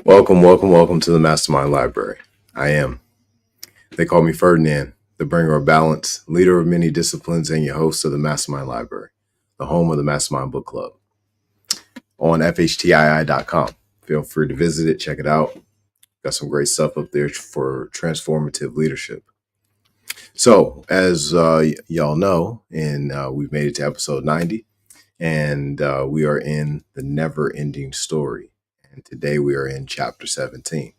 Welcome to the MasterMind Library. I am. They call me Ferdinand, the bringer of balance, leader of many disciplines, and your host of the MasterMind Library, the home of the MasterMind Book Club, on FHTII.com. Feel free to visit it, check it out. Got some great stuff up there for transformative leadership. So, as y'all know, and we've made it to episode 90, and we are in the NeverEnding Story. And today we are in chapter 17.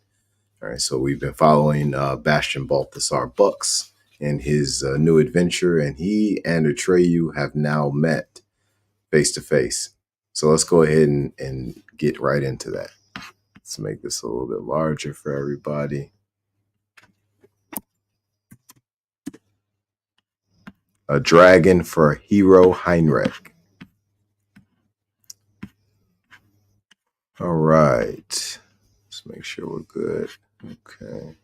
All right, so we've been following Bastian Balthasar Bucks in his new adventure, and he and Atreyu have now met face to face. So let's go ahead and get right into that. Let's make this a little bit larger for everybody. A dragon for Hero Heinrich. All right, let's make sure we're good. Okay.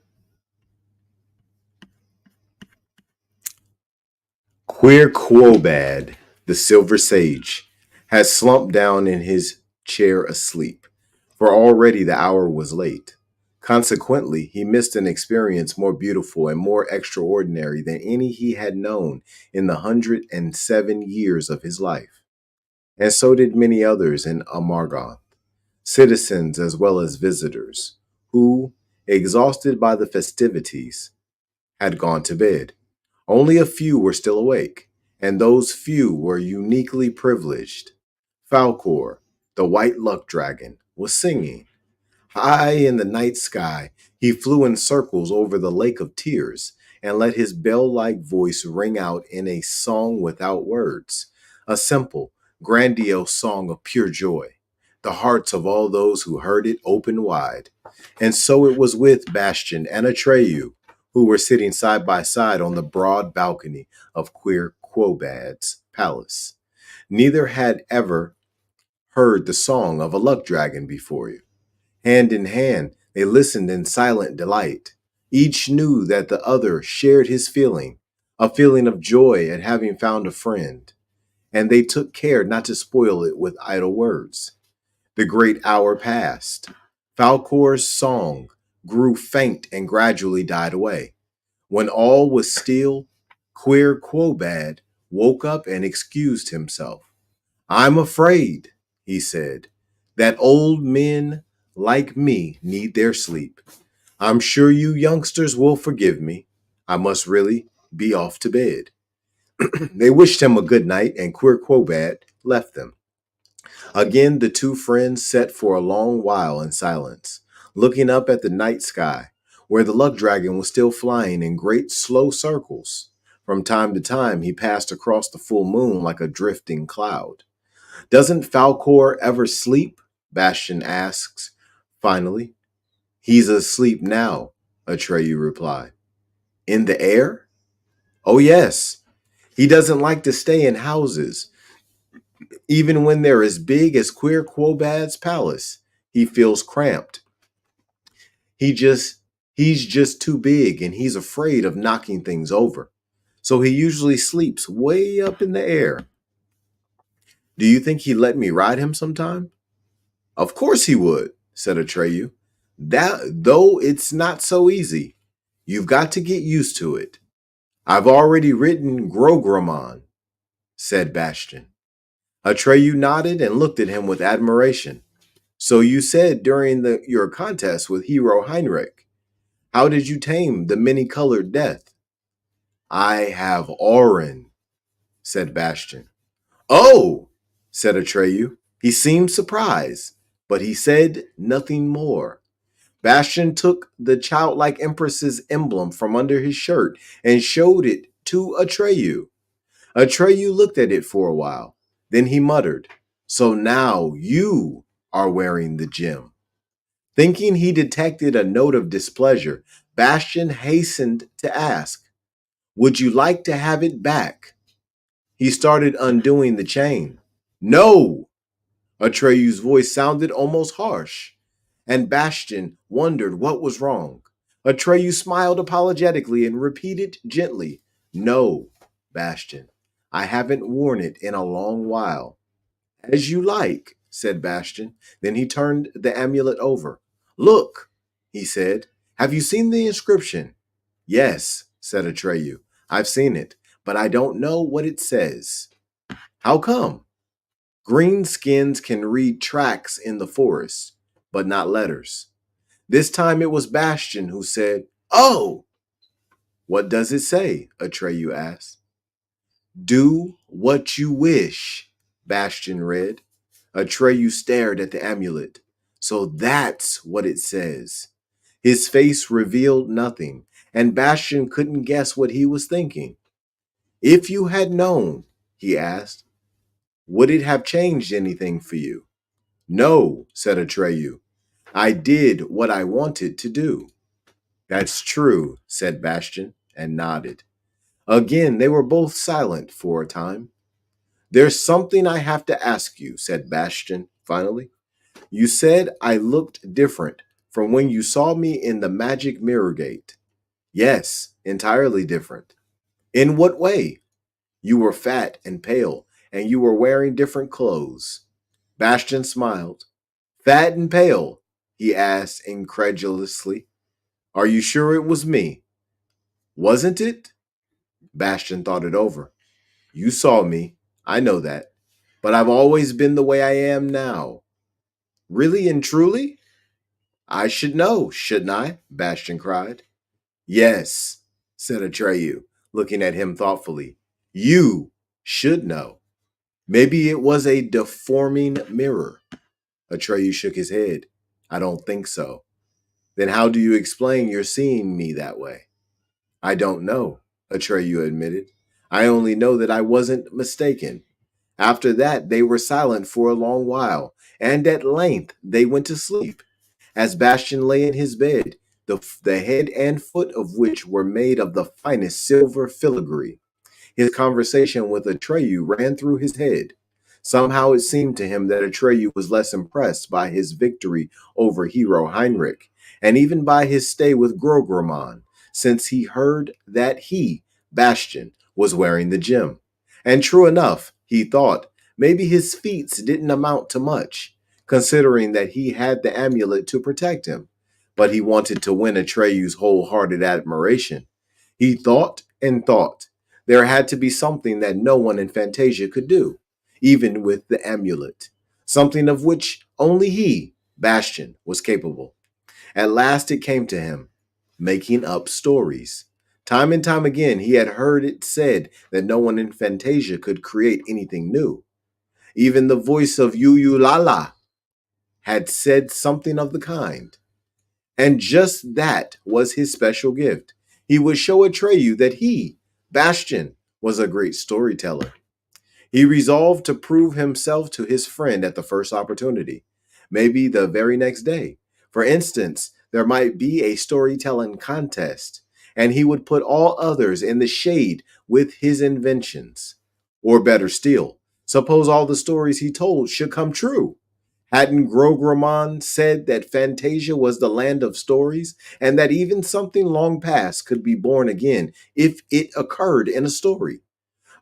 Queer Quobad, the Silver Sage, had slumped down in his chair asleep, for already the hour was late. Consequently, he missed an experience more beautiful and more extraordinary than any he had known in the 107 years of his life. And so did many others in Amargoth, citizens as well as visitors, who, exhausted by the festivities, had gone to bed. Only a few were still awake, and those few were uniquely privileged. Falcor, the white luck dragon, was singing. High in the night sky, he flew in circles over the lake of tears and let his bell-like voice ring out in a song without words, a simple, grandiose song of pure joy. The hearts of all those who heard it opened wide. And so it was with Bastian and Atreyu, who were sitting side by side on the broad balcony of Queer Quobad's palace. Neither had ever heard the song of a luck dragon before you. Hand in hand, they listened in silent delight. Each knew that the other shared his feeling, a feeling of joy at having found a friend, and they took care not to spoil it with idle words. The great hour passed. Falcor's song grew faint and gradually died away. When all was still, Queer Quobad woke up and excused himself. I'm afraid, he said, that old men like me need their sleep. I'm sure you youngsters will forgive me. I must really be off to bed. They wished him a good night, and Queer Quobad left them. Again, the two friends sat for a long while in silence, looking up at the night sky, where the luck dragon was still flying in great slow circles. From time to time, he passed across the full moon like a drifting cloud. Doesn't Falcor ever sleep? Bastian asks, finally. He's asleep now, Atreyu replied. In the air? Oh, yes. He doesn't like to stay in houses. Even when they're as big as Queer Quobad's palace, he feels cramped. He just he's just too big and he's afraid of knocking things over. So he usually sleeps way up in the air. Do you think he'd let me ride him sometime? Of course he would, said Atreyu. That though it's not so easy. You've got to get used to it. I've already written Grogramon, said Bastian. Atreyu nodded and looked at him with admiration. So you said during your contest with Hero Heinrich, how did you tame the many-colored death? I have Orin, said Bastian. Oh, said Atreyu. He seemed surprised, but he said nothing more. Bastian took the childlike empress's emblem from under his shirt and showed it to Atreyu. Atreyu looked at it for a while. Then he muttered, So now you are wearing the gem. Thinking he detected a note of displeasure, Bastian hastened to ask, Would you like to have it back? He started undoing the chain. No! Atreyu's voice sounded almost harsh, and Bastian wondered what was wrong. Atreyu smiled apologetically and repeated gently, No, Bastian, I haven't worn it in a long while. As you like, said Bastian. Then he turned the amulet over. Look, he said. Have you seen the inscription? Yes, said Atreyu. I've seen it, but I don't know what it says. How come? Greenskins can read tracks in the forest, but not letters. This time it was Bastion who said, Oh! What does it say? Atreyu asked. Do what you wish, Bastion read. Atreyu stared at the amulet. So that's what it says. His face revealed nothing, and Bastion couldn't guess what he was thinking. If you had known, he asked, would it have changed anything for you? No, said Atreyu. I did what I wanted to do. That's true, said Bastion, and nodded. Again, they were both silent for a time. There's something I have to ask you, said Bastion finally. You said I looked different from when you saw me in the magic mirror gate. Yes, entirely different. In what way? You were fat and pale, and you were wearing different clothes. Bastion smiled. Fat and pale? He asked incredulously. Are you sure it was me? Wasn't it? Bastion thought it over. You saw me. I know that. But I've always been the way I am now. Really and truly? I should know, shouldn't I? Bastion cried. Yes, said Atreyu, looking at him thoughtfully. You should know. Maybe it was a deforming mirror. Atreyu shook his head. I don't think so. Then how do you explain your seeing me that way? I don't know, Atreyu admitted. I only know that I wasn't mistaken. After that, they were silent for a long while, and at length they went to sleep. As Bastion lay in his bed, the head and foot of which were made of the finest silver filigree, his conversation with Atreyu ran through his head. Somehow it seemed to him that Atreyu was less impressed by his victory over hero Heinrich, and even by his stay with Grogramon, since he heard that he, Bastion, was wearing the gem. And true enough, he thought, maybe his feats didn't amount to much, considering that he had the amulet to protect him. But he wanted to win Atreyu's wholehearted admiration. He thought and thought. There had to be something that no one in Fantasia could do, even with the amulet. Something of which only he, Bastion, was capable. At last it came to him, making up stories. Time and time again he had heard it said that no one in Fantasia could create anything new. Even the voice of Lala had said something of the kind. And just that was his special gift. He would show Atreyu that he, Bastion, was a great storyteller. He resolved to prove himself to his friend at the first opportunity, maybe the very next day. For instance, there might be a storytelling contest, and he would put all others in the shade with his inventions. Or better still, suppose all the stories he told should come true. Hadn't Grogramon said that Fantasia was the land of stories, and that even something long past could be born again if it occurred in a story?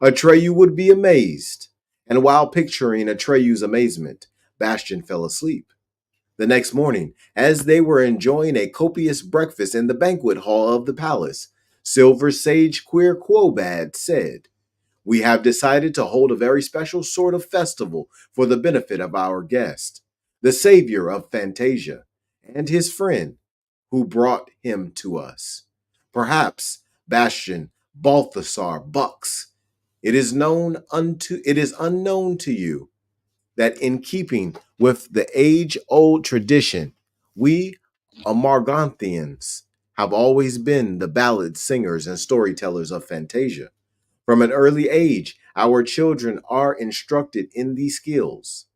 Atreyu would be amazed. And while picturing Atreyu's amazement, Bastion fell asleep. The next morning, as they were enjoying a copious breakfast in the banquet hall of the palace, Silver Sage Queer Quobad said, We have decided to hold a very special sort of festival for the benefit of our guest, the savior of Fantasia, and his friend who brought him to us. Perhaps Bastion Balthasar Bucks. It is unknown to you that in keeping with the age-old tradition, we Amarganthians have always been the ballad singers and storytellers of Fantasia. From an early age, our children are instructed in these skills.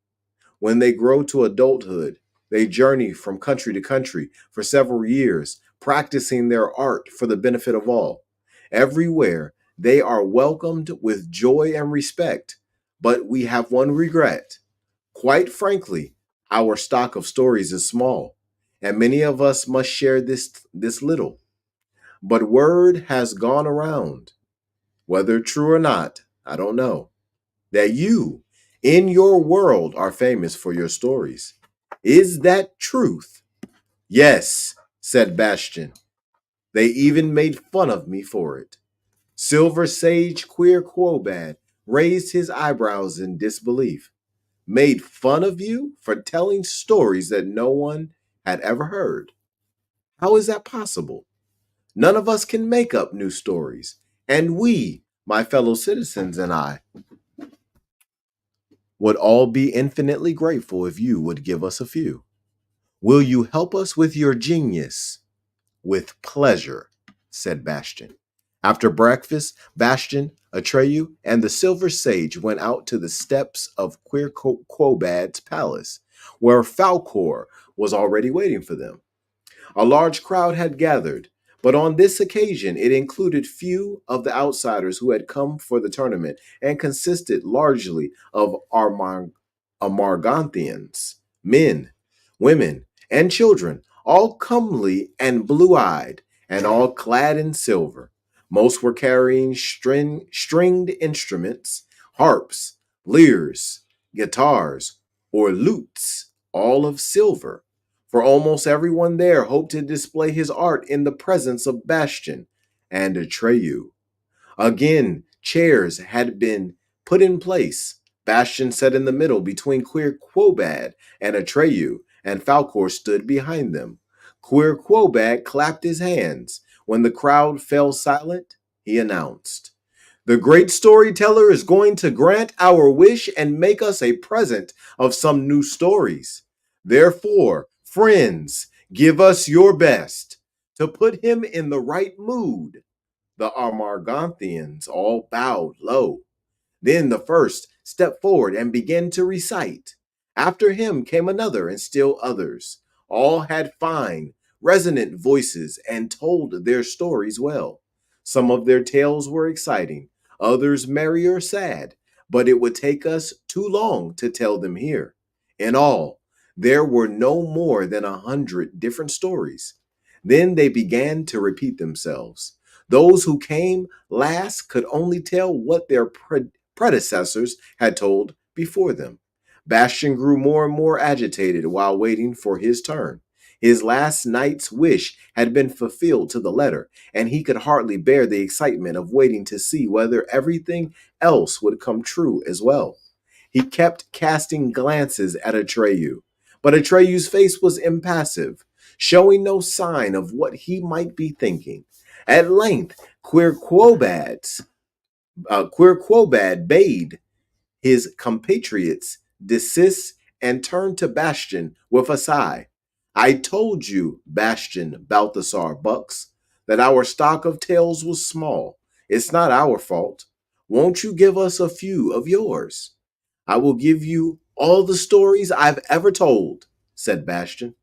When they grow to adulthood, they journey from country to country for several years, practicing their art for the benefit of all. Everywhere, they are welcomed with joy and respect. But we have one regret. Quite frankly, our stock of stories is small, and many of us must share this little. But word has gone around, whether true or not, I don't know, that you, in your world, are famous for your stories. Is that truth? Yes, said Bastion. They even made fun of me for it. Silver Sage Queer Quobad raised his eyebrows in disbelief. Made fun of you for telling stories that no one had ever heard. How is that possible? None of us can make up new stories, and we, my fellow citizens and I, would all be infinitely grateful if you would give us a few. Will you help us with your genius? With pleasure, said Bastion. After breakfast, Bastion, Atreyu, and the Silver Sage went out to the steps of Queer Quobad's palace, where Falcor was already waiting for them. A large crowd had gathered, but on this occasion it included few of the outsiders who had come for the tournament and consisted largely of Amarganthians, men, women, and children, all comely and blue-eyed, and all clad in silver. Most were carrying stringed instruments, harps, lyres, guitars, or lutes, all of silver, for almost everyone there hoped to display his art in the presence of Bastion and Atreyu. Again, chairs had been put in place. Bastion sat in the middle between Queer Quobad and Atreyu, and Falcor stood behind them. Queer Quobad clapped his hands. When the crowd fell silent, he announced, "The great storyteller is going to grant our wish and make us a present of some new stories. Therefore, friends, give us your best to put him in the right mood." The Amarganthians all bowed low. Then the first stepped forward and began to recite. After him came another and still others. All had fine, resonant voices and told their stories well. Some of their tales were exciting, others merry or sad, but it would take us too long to tell them here. In all, there were no more than 100 different stories. Then they began to repeat themselves. Those who came last could only tell what their predecessors had told before them. Bastion grew more and more agitated while waiting for his turn. His last night's wish had been fulfilled to the letter, and he could hardly bear the excitement of waiting to see whether everything else would come true as well. He kept casting glances at Atreyu, but Atreyu's face was impassive, showing no sign of what he might be thinking. At length, Queer Quobad bade his compatriots desist and turned to Bastion with a sigh. "I told you, Bastion Balthasar Bucks, that our stock of tales was small. It's not our fault. Won't you give us a few of yours?" "I will give you all the stories I've ever told," said Bastion,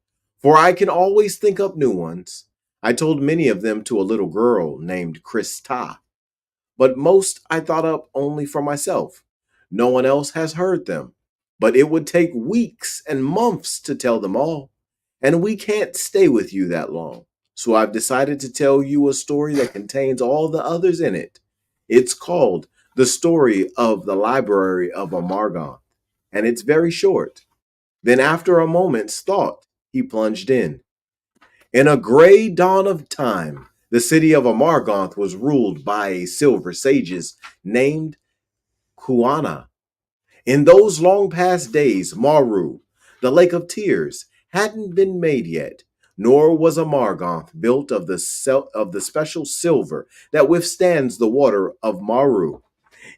"for I can always think up new ones. I told many of them to a little girl named Krista, but most I thought up only for myself. No one else has heard them, but it would take weeks and months to tell them all, and we can't stay with you that long. So I've decided to tell you a story that contains all the others in it. It's called The Story of the Library of Amargon, and it's very short." Then after a moment's thought, he plunged in. In a gray dawn of time, the city of Amargonth was ruled by a silver sages named Kuana. In those long past days, Maru, the Lake of Tears, hadn't been made yet, nor was Amargonth built of the special silver that withstands the water of Maru.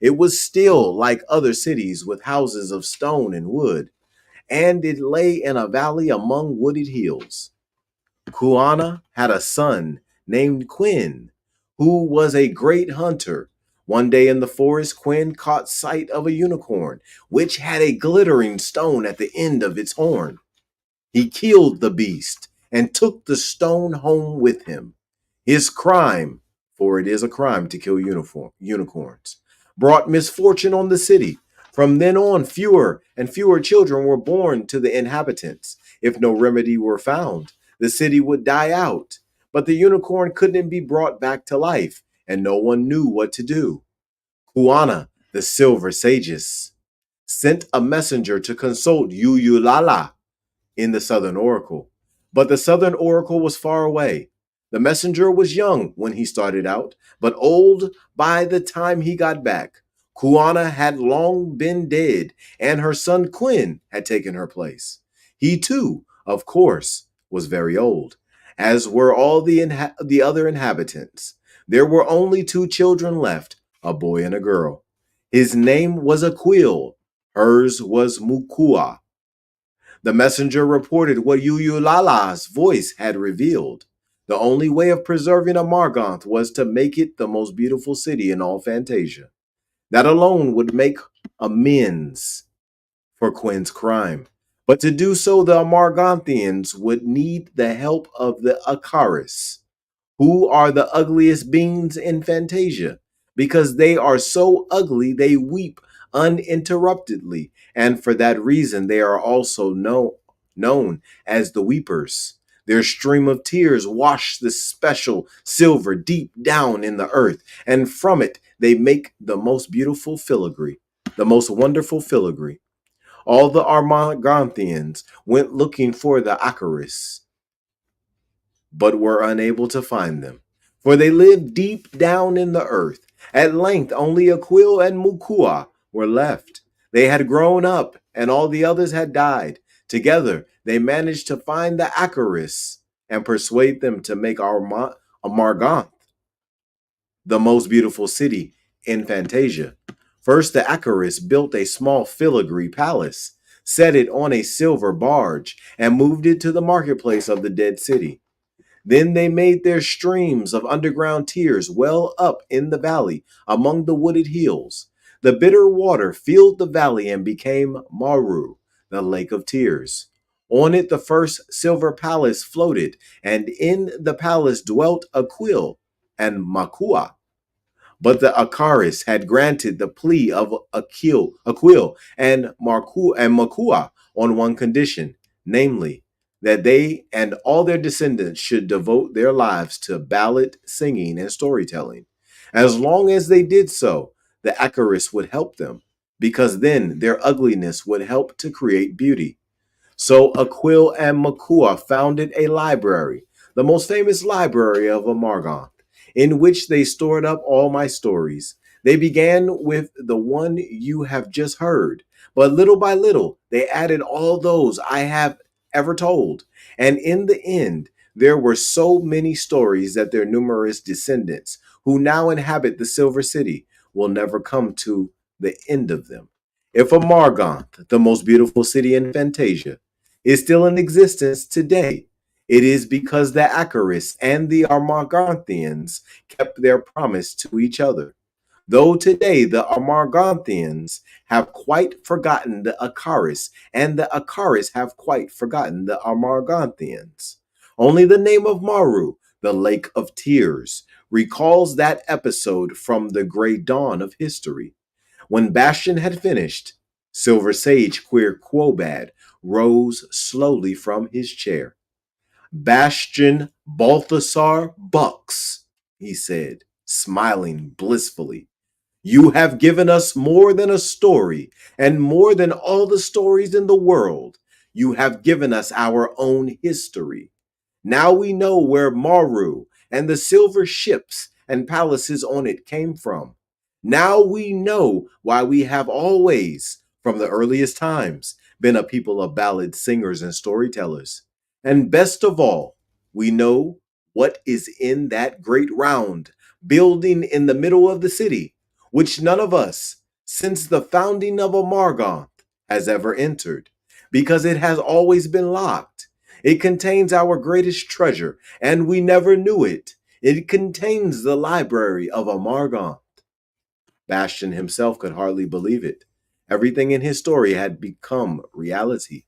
It was still like other cities with houses of stone and wood, and it lay in a valley among wooded hills. Kuana had a son named Quinn, who was a great hunter. One day in the forest, Quinn caught sight of a unicorn, which had a glittering stone at the end of its horn. He killed the beast and took the stone home with him. His crime, for it is a crime to kill unicorns, brought misfortune on the city. From then on, fewer and fewer children were born to the inhabitants. If no remedy were found, the city would die out. But the unicorn couldn't be brought back to life, and no one knew what to do. Kuana, the Silver Sages, sent a messenger to consult Uyulala in the Southern Oracle. But the southern oracle was far away. The messenger was young when he started out, but old by the time he got back. Kuana had long been dead, and her son Quinn had taken her place. He too, of course, was very old, as were all the other inhabitants. There were only two children left, a boy and a girl. His name was Aquil, hers was Mukua. The messenger reported what Uyulala's voice had revealed. The only way of preserving Amarganth was to make it the most beautiful city in all Fantasia. That alone would make amends for Quinn's crime. But to do so, the Amarganthians would need the help of the Akaris, who are the ugliest beings in Fantasia, because they are so ugly they weep uninterruptedly, and for that reason they are also known as the Weepers. Their stream of tears wash the special silver deep down in the earth, and from it they make the most beautiful filigree, the most wonderful filigree. All the Armaganthians went looking for the Acaris, but were unable to find them, for they lived deep down in the earth. At length, only Aquil and Mukua were left. They had grown up, and all the others had died. Together, they managed to find the Acaris and persuade them to make Amarganth the most beautiful city in Fantasia. First, the Acaris built a small filigree palace, set it on a silver barge, and moved it to the marketplace of the dead city. Then they made their streams of underground tears well up in the valley among the wooded hills. The bitter water filled the valley and became Maru, the lake of tears. On it the first silver palace floated, and in the palace dwelt Aquil and Makua. But the Akaris had granted the plea of Aquil and Makua on one condition, namely, that they and all their descendants should devote their lives to ballad singing and storytelling. As long as they did so, the Akaris would help them, because then their ugliness would help to create beauty. So Aquil and Makua founded a library, the most famous library of Amargon, in which they stored up all my stories. They began with the one you have just heard, but little by little they added all those I have ever told. And in the end, there were so many stories that their numerous descendants, who now inhabit the Silver City, will never come to the end of them. If Amarganth, the most beautiful city in Fantasia, is still in existence today, it is because the Acaris and the Amarganthians kept their promise to each other. Though today the Amarganthians have quite forgotten the Acaris, and the Acaris have quite forgotten the Amarganthians. Only the name of Maru, the Lake of Tears, recalls that episode from the gray dawn of history. When Bastion had finished, Silver Sage Queer Quobad rose slowly from his chair. Bastion Balthasar Bucks, he said, smiling blissfully. You have given us more than a story, and more than all the stories in the world. You have given us our own history. Now we know where Maru and the silver ships and palaces on it came from. Now we know why we have always, from the earliest times, been a people of ballad singers and storytellers. And best of all, we know what is in that great round building in the middle of the city, which none of us, since the founding of Amargoth, has ever entered, because it has always been locked. It contains our greatest treasure, and we never knew it. It contains the library of Amargoth. Bastion himself could hardly believe it. Everything in his story had become reality.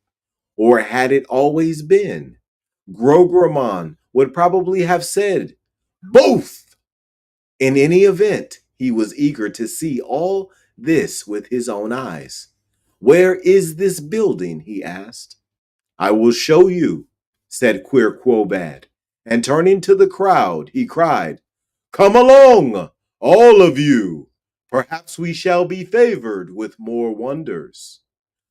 Or had it always been? Grogramon would probably have said, both! In any event, he was eager to see all this with his own eyes. Where is this building? He asked. I will show you, said Queer Quobad, and turning to the crowd, he cried, come along, all of you. Perhaps we shall be favored with more wonders.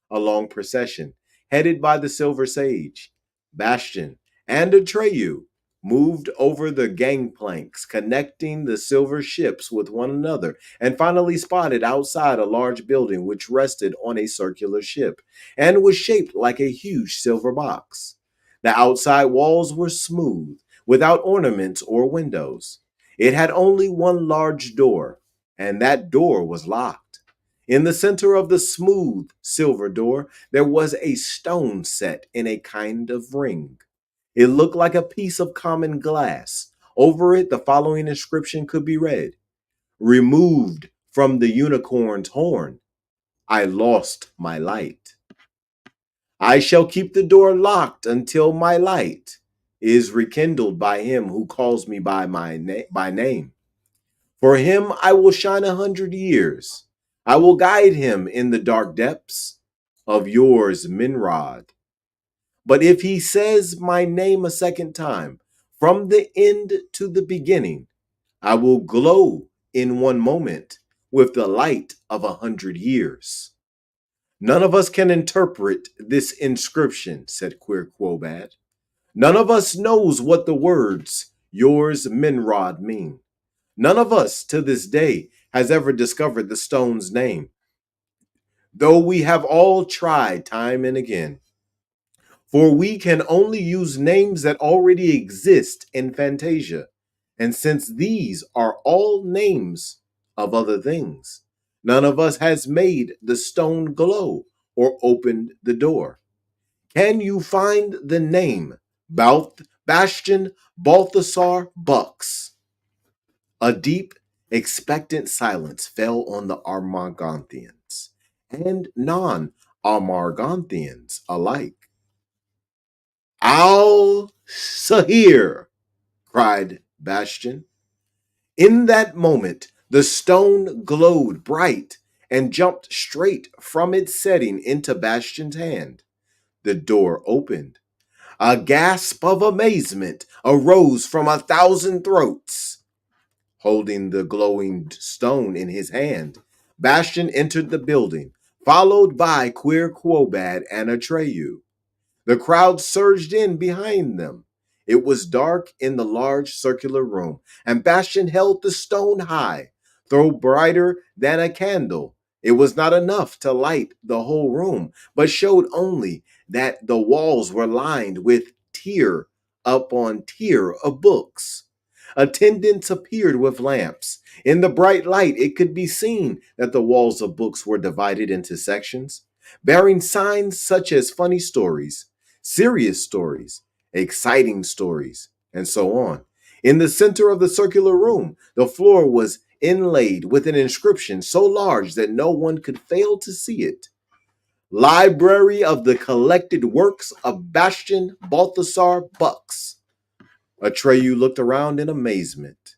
A long procession, headed by the Silver Sage, Bastion, and Atreyu moved over the gangplanks, connecting the silver ships with one another, and finally spotted outside a large building which rested on a circular ship and was shaped like a huge silver box. The outside walls were smooth, without ornaments or windows. It had only one large door, and that door was locked. In the center of the smooth silver door, there was a stone set in a kind of ring. It looked like a piece of common glass. Over it, the following inscription could be read: Removed from the unicorn's horn, I lost my light. I shall keep the door locked until my light is rekindled by him who calls me by by name. For him I will shine 100 years. I will guide him in the dark depths of yours, Minrod. But if he says my name a second time, from the end to the beginning, I will glow in one moment with the light of 100 years. None of us can interpret this inscription, said Queer Quobad. None of us knows what the words, yours, Minrod, mean. None of us, to this day, has ever discovered the stone's name, though we have all tried time and again. For we can only use names that already exist in Fantasia, and since these are all names of other things, none of us has made the stone glow or opened the door. Can you find the name Bastion Balthasar Bucks? A deep, expectant silence fell on the Armaganthians and non-Armaganthians alike. Al Sahir, cried Bastion. In that moment, the stone glowed bright and jumped straight from its setting into Bastion's hand. The door opened. A gasp of amazement arose from 1,000 throats. Holding the glowing stone in his hand, Bastion entered the building, followed by Queer Quobad and Atreyu. The crowd surged in behind them. It was dark in the large circular room, and Bastion held the stone high, though brighter than a candle. It was not enough to light the whole room, but showed only that the walls were lined with tier upon tier of books. Attendants appeared with lamps. In the bright light, it could be seen that the walls of books were divided into sections, bearing signs such as funny stories, serious stories, exciting stories, and so on. In the center of the circular room, the floor was inlaid with an inscription so large that no one could fail to see it. Library of the Collected Works of Bastion Balthasar Bucks. Atreyu looked around in amazement.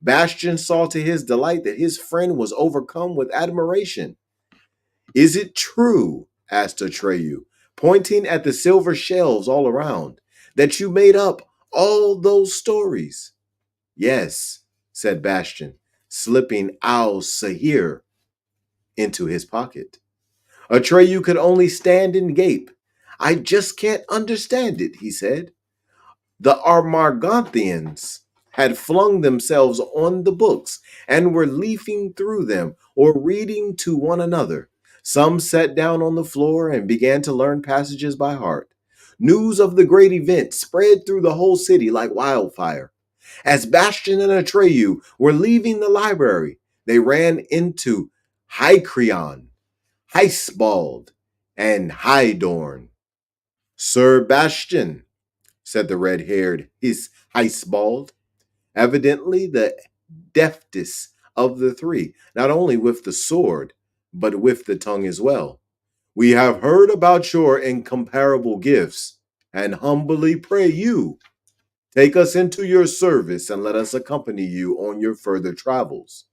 Bastion saw to his delight that his friend was overcome with admiration. Is it true, asked Atreyu, pointing at the silver shelves all around, that you made up all those stories? Yes, said Bastion, slipping Al Sahir into his pocket. Atreyu could only stand and gape. I just can't understand it, he said. The Armaganthians had flung themselves on the books and were leafing through them or reading to one another. Some sat down on the floor and began to learn passages by heart. News of the great event spread through the whole city like wildfire. As Bastion and Atreyu were leaving the library, they ran into Hycreon, Heisbald, and Hydorn. Sir Bastion, said the red-haired Heisbald, evidently the deftest of the three, not only with the sword, but with the tongue as well. We have heard about your incomparable gifts, and humbly pray you, take us into your service and let us accompany you on your further travels.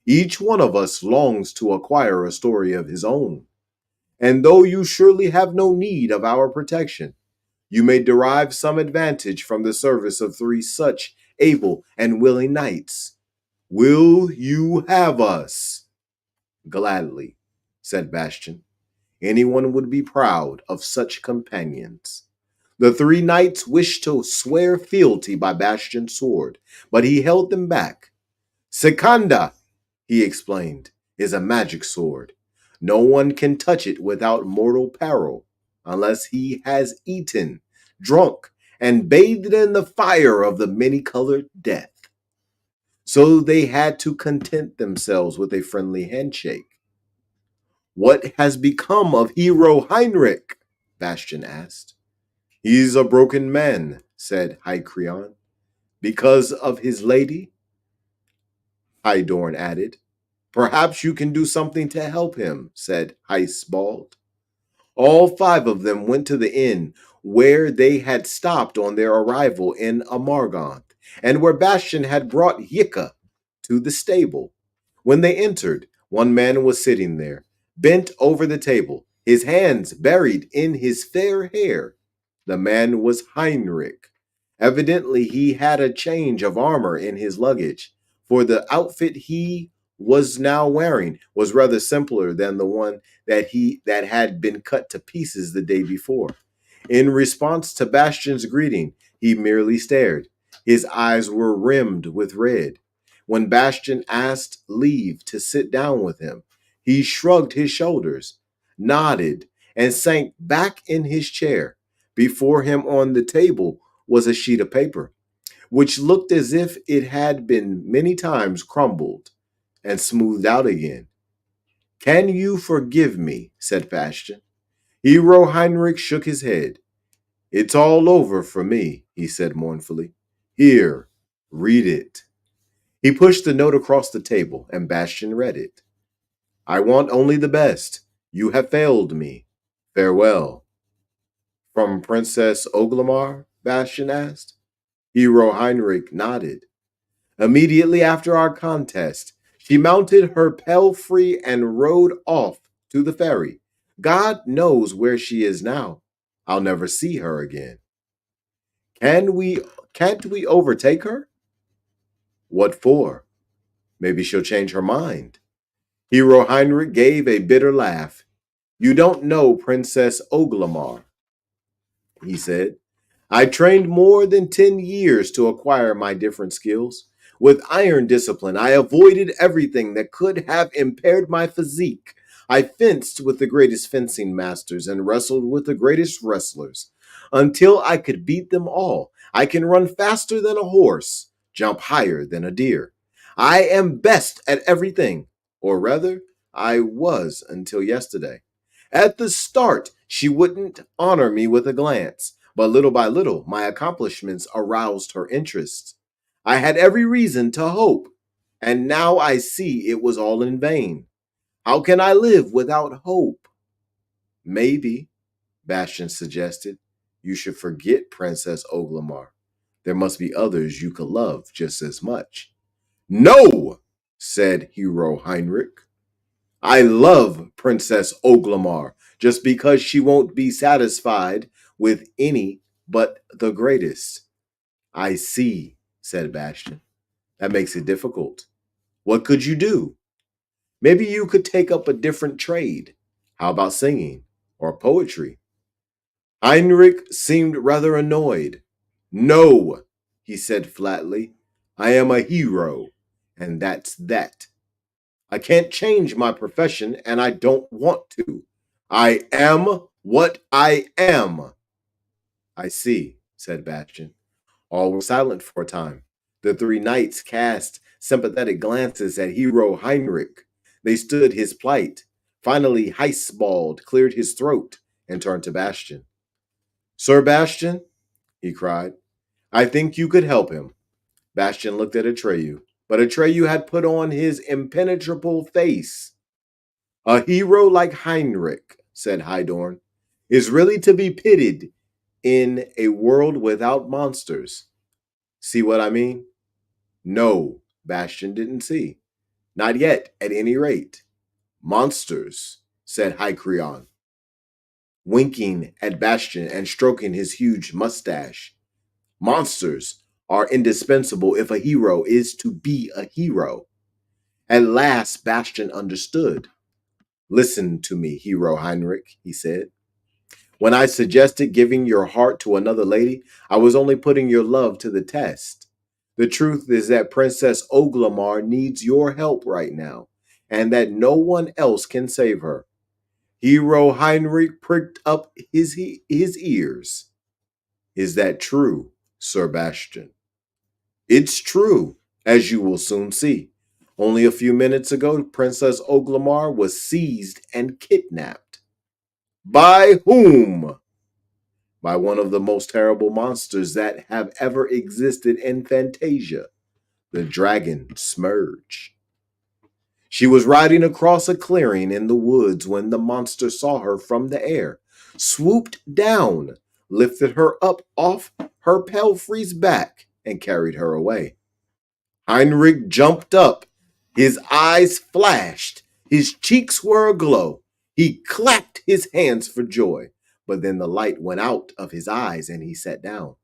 Each one of us longs to acquire a story of his own, and though you surely have no need of our protection, you may derive some advantage from the service of three such able and willing knights. Will you have us? Gladly, said Bastion. Anyone would be proud of such companions. The three knights wished to swear fealty by Bastian's sword, but he held them back. Secanda, he explained, is a magic sword. No one can touch it without mortal peril, unless he has eaten, drunk, and bathed in the fire of the many-colored death. So they had to content themselves with a friendly handshake. What has become of Hero Heinrich? Bastian asked. He's a broken man, said Hycreon. Because of his lady? Hydorn added. Perhaps you can do something to help him, said Heisbald. All five of them went to the inn where they had stopped on their arrival in Amargant, and where Bastian had brought Yika to the stable. When they entered, one man was sitting there, bent over the table, his hands buried in his fair hair. The man was Heinrich. Evidently, he had a change of armor in his luggage, for the outfit he was now wearing was rather simpler than the one that had been cut to pieces the day before. In response to Bastian's greeting, he merely stared. His eyes were rimmed with red. When Bastian asked leave to sit down with him, he shrugged his shoulders, nodded, and sank back in his chair. Before him on the table was a sheet of paper, which looked as if it had been many times crumbled and smoothed out again. Can you forgive me? Said Bastian. Hero Heinrich shook his head. It's all over for me, he said mournfully. Here, read it. He pushed the note across the table, and Bastian read it. I want only the best. You have failed me. Farewell. From Princess Oglamar? Bastian asked. Hero Heinrich nodded. Immediately after our contest, she mounted her palfrey and rode off to the ferry. God knows where she is now. I'll never see her again. Can't we overtake her? What for? Maybe she'll change her mind. Hero Heinrich gave a bitter laugh. You don't know Princess Oglamar, he said. I trained more than 10 years to acquire my different skills. With iron discipline, I avoided everything that could have impaired my physique. I fenced with the greatest fencing masters and wrestled with the greatest wrestlers. Until I could beat them all, I can run faster than a horse, jump higher than a deer. I am best at everything, or rather, I was until yesterday. At the start, she wouldn't honor me with a glance, but little by little, my accomplishments aroused her interest. I had every reason to hope, and now I see it was all in vain. How can I live without hope? Maybe, Bastian suggested, you should forget Princess Oglamar. There must be others you could love just as much. No, said Hero Heinrich. I love Princess Oglamar just because she won't be satisfied with any but the greatest. I see, said Bastian. That makes it difficult. What could you do? Maybe you could take up a different trade. How about singing or poetry? Heinrich seemed rather annoyed. No, he said flatly. I am a hero, and that's that. I can't change my profession, and I don't want to. I am what I am. I see, said Bastian. All were silent for a time. The three knights cast sympathetic glances at Hero Heinrich. They stood his plight. Finally, Heisbald cleared his throat and turned to Bastian. Sir Bastian, he cried, I think you could help him. Bastian looked at Atreyu, but Atreyu had put on his impenetrable face. A hero like Heinrich, said Hydorn, is really to be pitied in a world without monsters. See what I mean? No, Bastian didn't see. Not yet, at any rate. Monsters, said Hycreon, winking at Bastian and stroking his huge mustache. Monsters are indispensable if a hero is to be a hero. At last, Bastian understood. Listen to me, Hero Heinrich, he said. When I suggested giving your heart to another lady, I was only putting your love to the test. The truth is that Princess Oglamar needs your help right now, and that no one else can save her. Hero Heinrich pricked up his ears. Is that true, Sir Bastian? It's true, as you will soon see. Only a few minutes ago, Princess Oglamar was seized and kidnapped. By whom? By one of the most terrible monsters that have ever existed in Fantasia, the dragon Smurge. She was riding across a clearing in the woods when the monster saw her from the air, swooped down, lifted her up off her palfrey's back, and carried her away. Heinrich jumped up. His eyes flashed. His cheeks were aglow. He clapped his hands for joy. But then the light went out of his eyes and he sat down.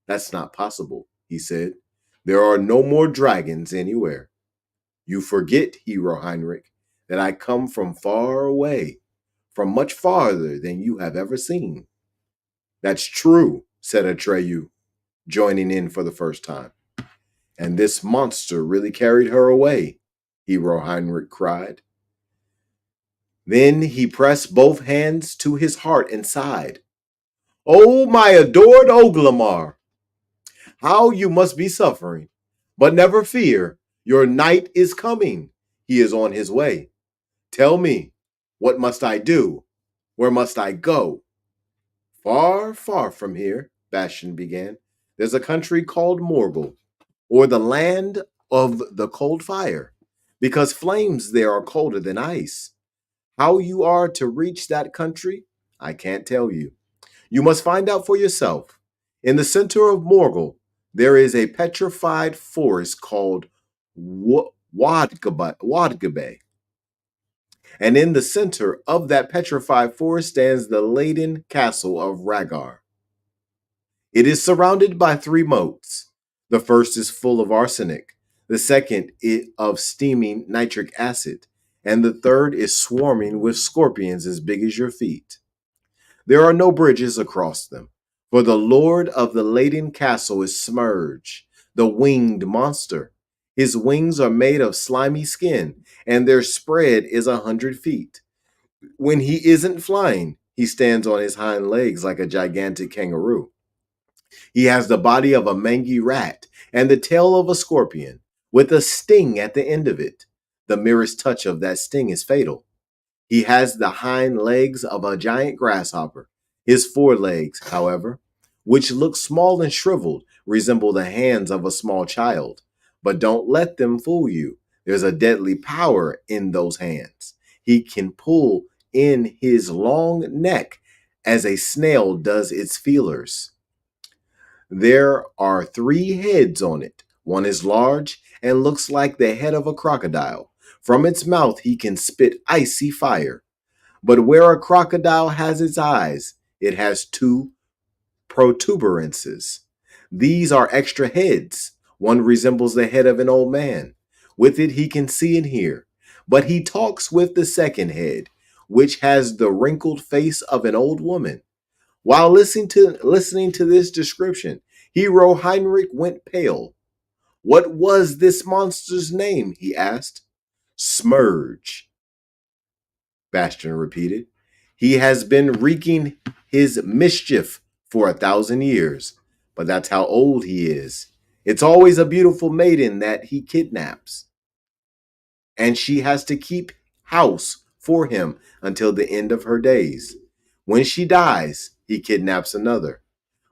That's not possible, he said. There are no more dragons anywhere. You forget, Hero Heinrich, that I come from far away, from much farther than you have ever seen. That's true, said Atreyu, joining in for the first time. And this monster really carried her away, Hero Heinrich cried. Then he pressed both hands to his heart and sighed. Oh, my adored Oglamar, how you must be suffering. But never fear, your knight is coming. He is on his way. Tell me, what must I do? Where must I go? Far, far from here, Bastian began, there's a country called Morgul, or the land of the cold fire, because flames there are colder than ice. How you are to reach that country, I can't tell you. You must find out for yourself. In the center of Morgul, there is a petrified forest called Wadgabe. And in the center of that petrified forest stands the Leyden Castle of Rhaegar. It is surrounded by 3 moats. The first is full of arsenic, the second is of steaming nitric acid, and the third is swarming with scorpions as big as your feet. There are no bridges across them, for the lord of the Leyden Castle is Smurge, the winged monster. His wings are made of slimy skin, and their spread is 100 feet. When he isn't flying, he stands on his hind legs like a gigantic kangaroo. He has the body of a mangy rat and the tail of a scorpion, with a sting at the end of it. The merest touch of that sting is fatal. He has the hind legs of a giant grasshopper. His forelegs, however, which look small and shriveled, resemble the hands of a small child. But don't let them fool you. There's a deadly power in those hands. He can pull in his long neck as a snail does its feelers. There are 3 heads on it. One is large and looks like the head of a crocodile. From its mouth he can spit icy fire. But where a crocodile has its eyes, it has 2 protuberances. These are extra heads. One resembles the head of an old man. With it he can see and hear. But he talks with the second head, which has the wrinkled face of an old woman. While listening to this description, Hero Heinrich went pale. What was this monster's name? He asked. Smurge, Bastian repeated. He has been wreaking his mischief for 1,000 years, but that's how old he is. It's always a beautiful maiden that he kidnaps, and she has to keep house for him until the end of her days. When she dies, he kidnaps another.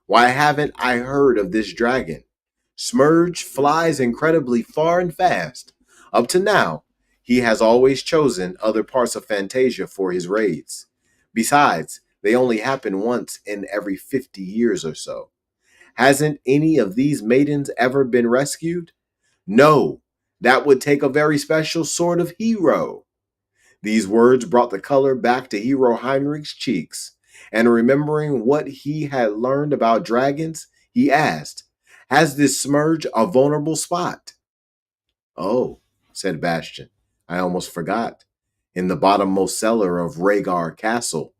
Why haven't I heard of this dragon? Smurge flies incredibly far and fast. Up to now, he has always chosen other parts of Fantasia for his raids. Besides, they only happen once in every 50 years or so. Hasn't any of these maidens ever been rescued? No, that would take a very special sort of hero. These words brought the color back to Hero Heinrich's cheeks, and remembering what he had learned about dragons, he asked, Has this Smurge a vulnerable spot? Oh, said Bastian, I almost forgot. In the bottommost cellar of Rhaegar Castle,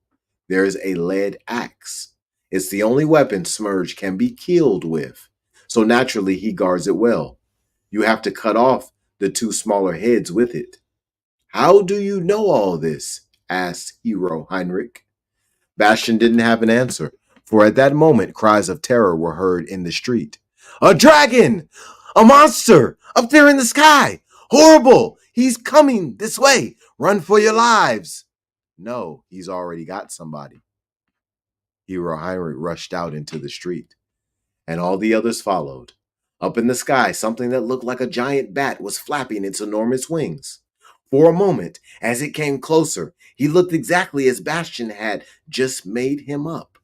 There's a lead axe. It's the only weapon Smurge can be killed with. So naturally, he guards it well. You have to cut off the two smaller heads with it. How do you know all this? Asked Hero Heinrich. Bastian didn't have an answer, for at that moment cries of terror were heard in the street. A dragon! A monster! Up there in the sky! Horrible! He's coming this way! Run for your lives! No, he's already got somebody. Hero Heinrich rushed out into the street, and all the others followed. Up in the sky, something that looked like a giant bat was flapping its enormous wings. For a moment, as it came closer, he looked exactly as Bastian had just made him up.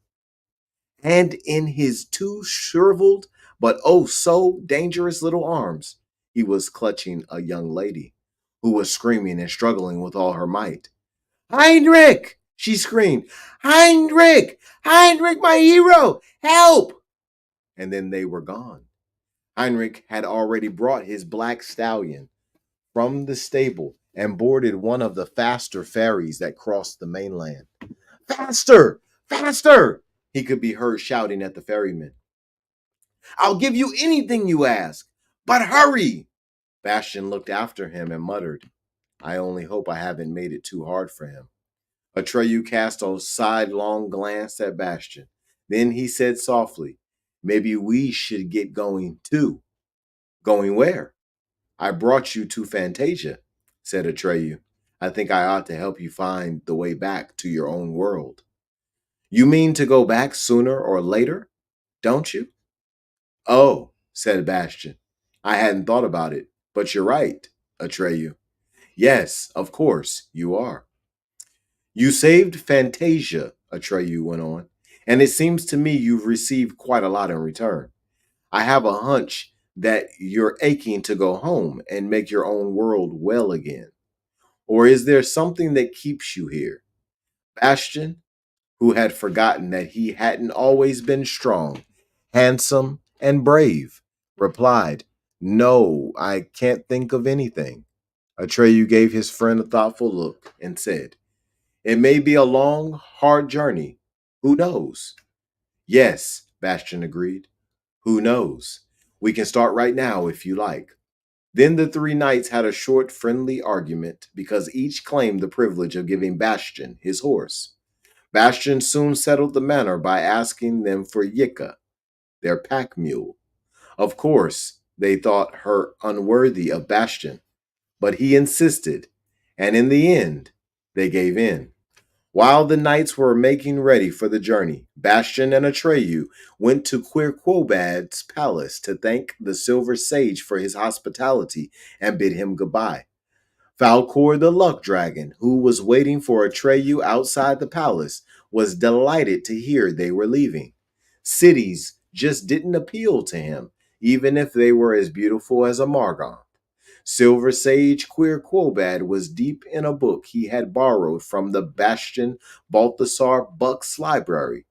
And in his two shriveled but oh so dangerous little arms, he was clutching a young lady who was screaming and struggling with all her might. Heinrich! She screamed. Heinrich! Heinrich, my hero! Help! And then they were gone. Heinrich had already brought his black stallion from the stable and boarded one of the faster ferries that crossed the mainland. Faster! Faster! He could be heard shouting at the ferryman. I'll give you anything you ask, but hurry! Bastian looked after him and muttered, I only hope I haven't made it too hard for him. Atreyu cast a sidelong glance at Bastian. Then he said softly, maybe we should get going too. Going where? I brought you to Fantasia, said Atreyu. I think I ought to help you find the way back to your own world. You mean to go back sooner or later, don't you? Oh, said Bastian. I hadn't thought about it, but you're right, Atreyu. Yes, of course, you are. You saved Fantasia, Atreyu went on, and it seems to me you've received quite a lot in return. I have a hunch that you're aching to go home and make your own world well again. Or is there something that keeps you here? Bastian, who had forgotten that he hadn't always been strong, handsome, and brave, replied, No, I can't think of anything. Atreyu gave his friend a thoughtful look and said, It may be a long, hard journey. Who knows? Yes, Bastian agreed. Who knows? We can start right now if you like. Then the three knights had a short, friendly argument because each claimed the privilege of giving Bastian his horse. Bastian soon settled the matter by asking them for Yika, their pack mule. Of course, they thought her unworthy of Bastian, but he insisted, and in the end, they gave in. While the knights were making ready for the journey, Bastian and Atreyu went to Quirquobad's palace to thank the Silver Sage for his hospitality and bid him goodbye. Falcor the Luck Dragon, who was waiting for Atreyu outside the palace, was delighted to hear they were leaving. Cities just didn't appeal to him, even if they were as beautiful as a Margon. Silver Sage Quirquobad was deep in a book he had borrowed from the Bastian Balthasar Buck's library.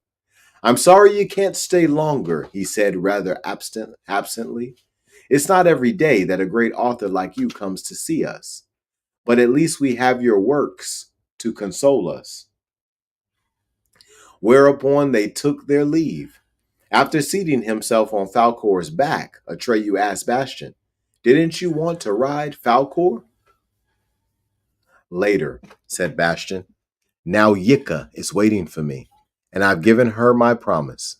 I'm sorry you can't stay longer, he said rather absently. It's not every day that a great author like you comes to see us, but at least we have your works to console us. Whereupon they took their leave. After seating himself on Falcor's back, Atreyu asked Bastian, Didn't you want to ride Falcor? Later, said Bastian. Now Yika is waiting for me, and I've given her my promise.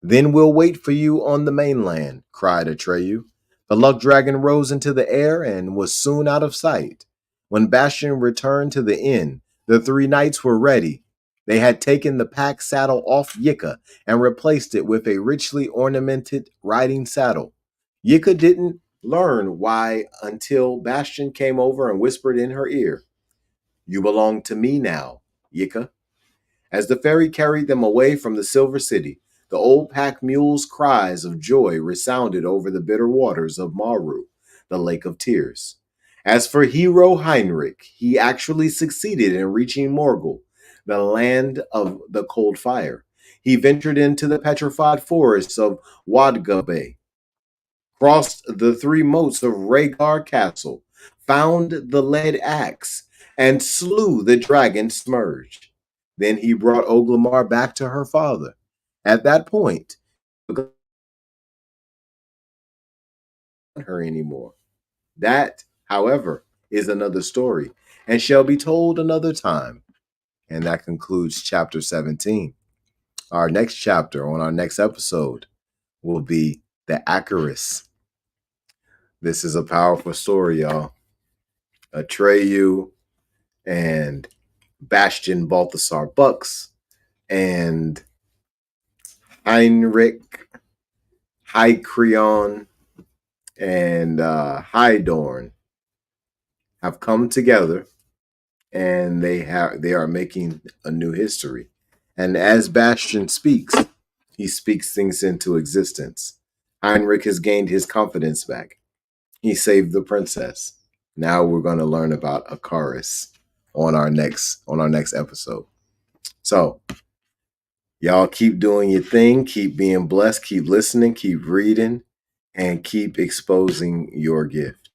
Then we'll wait for you on the mainland, cried Atreyu. The luck dragon rose into the air and was soon out of sight. When Bastian returned to the inn, the three knights were ready. They had taken the pack saddle off Yika and replaced it with a richly ornamented riding saddle. Yika didn't learn why until Bastian came over and whispered in her ear, You belong to me now, Yika. As the ferry carried them away from the Silver City, the old pack mule's cries of joy resounded over the bitter waters of Maru, the Lake of Tears. As for Hero Heinrich, he actually succeeded in reaching Morgul, the land of the cold fire. He ventured into the petrified forests of Wadgabe, crossed the three moats of Rhaegar Castle, found the lead axe, and slew the dragon Smurge. Then he brought Oglamar back to her father. At that point, her anymore. That, however, is another story and shall be told another time. And that concludes chapter 17. Our next chapter on our next episode will be the Acarus. This is a powerful story, y'all. Atreyu and Bastion Balthasar Bucks and Heinrich, Hycreon, and Hydorn have come together, and they are making a new history. And as Bastion speaks, he speaks things into existence. Heinrich has gained his confidence back. He saved the princess. Now we're going to learn about Acarus on our next episode. So, y'all keep doing your thing, keep being blessed, keep listening, keep reading, and keep exposing your gift.